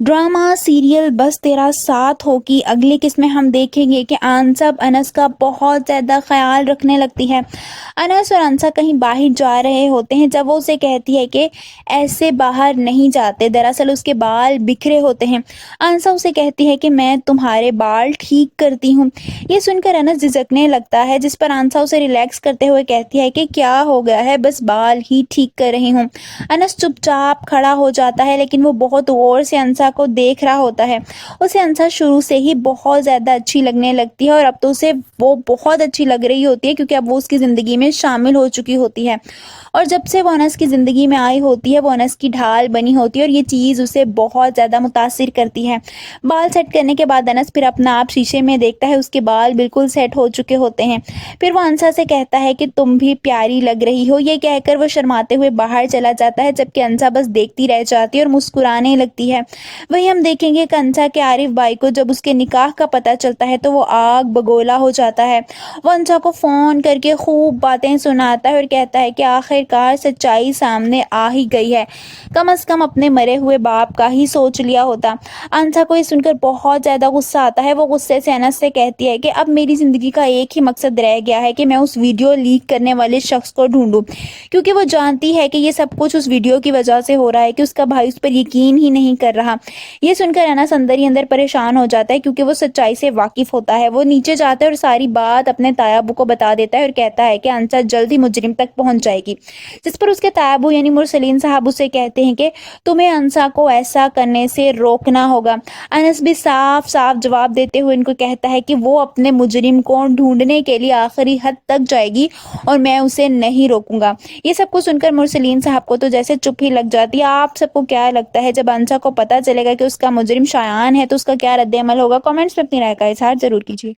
Drama serial बस तेरा साथ हो की अगली किस्त में हम देखेंगे कि अनसा अनस का बहुत ज़्यादा ख्याल रखने लगती है। अनस और अनसा कहीं बाहर जा रहे होते हैं जब वो उसे कहती है कि ऐसे बाहर नहीं जाते, दरअसल उसके बाल बिखरे होते हैं। अनसा उसे कहती है कि मैं तुम्हारे बाल ठीक करती हूँ। ये सुनकर अनस झिझकने लगता है, जिस पर अनसा उसे रिलैक्स करते हुए कहती है कि क्या हो गया है, बस बाल ही ठीक कर रही हूँ। अनस चुपचाप खड़ा हो जाता है, लेकिन वो बहुत गौर से अनसा को देख रहा होता है। उसे अनसा शुरू से ही बहुत ज़्यादा अच्छी लगने लगती है और अब तो उसे वो बहुत अच्छी लग रही होती है, क्योंकि अब वो उसकी ज़िंदगी में शामिल हो चुकी होती है। और जब से वो अनस की ज़िंदगी में आई होती है, वो अनस की ढाल बनी होती है और ये चीज़ उसे बहुत ज़्यादा मुतासिर करती है। बाल सेट करने के बाद अनस फिर अपना आप शीशे में देखता है, उसके बाल बिल्कुल सेट हो चुके होते हैं। फिर वो अनसा से कहता है कि तुम भी प्यारी लग रही हो। ये कहकर वो शर्माते हुए बाहर चला जाता है, जबकि अनसा बस देखती रह जाती है और मुस्कुराने लगती है। वहीं हम देखेंगे कि अनसा के आरिफ भाई को जब उसके निकाह का पता चलता है तो वो आग बगोला हो जाता है। वो अनसा को फ़ोन करके खूब बातें सुनाता है और कहता है कि आखिरकार सच्चाई सामने आ ही गई है, कम से कम अपने मरे हुए बाप का ही सोच लिया होता। अनसा को ये सुनकर बहुत ज़्यादा गुस्सा आता है। वो गुस्से से अनस से कहती है कि अब मेरी ज़िंदगी का एक ही मकसद रह गया है कि मैं उस वीडियो लीक करने वाले शख्स को ढूंढूं, क्योंकि वो जानती है कि ये सब कुछ उस वीडियो की वजह से हो रहा है कि उसका भाई उस पर यकीन ही नहीं कर रहा। ये सुनकर अनस अंदर ही अंदर परेशान हो जाता है, क्योंकि वो सच्चाई से वाकिफ होता है। वो नीचे जाता है और सारी बात अपने तायाबू को बता देता है और कहता है कि अनसा जल्द ही मुजरिम तक पहुंच जाएगी। जिस पर उसके तायाबू यानी मुरसलीन साहब उसे कहते हैं कि तुम्हें अनसा को ऐसा करने से रोकना होगा। अनस भी साफ साफ जवाब देते हुए इनको कहता है कि वो अपने मुजरिम को ढूंढने के लिए आखिरी हद तक जाएगी और मैं उसे नहीं रोकूंगा। ये सब कुछ सुनकर मुरसलीन साहब को तो जैसे चुप ही लग जाती है। आप सबको क्या लगता है, जब अनसा को पता चलेगा कि उसका मुजरिम शायान है तो उसका क्या रद्द अमल होगा? कमेंट्स में अपनी राय का इजहार जरूर कीजिए।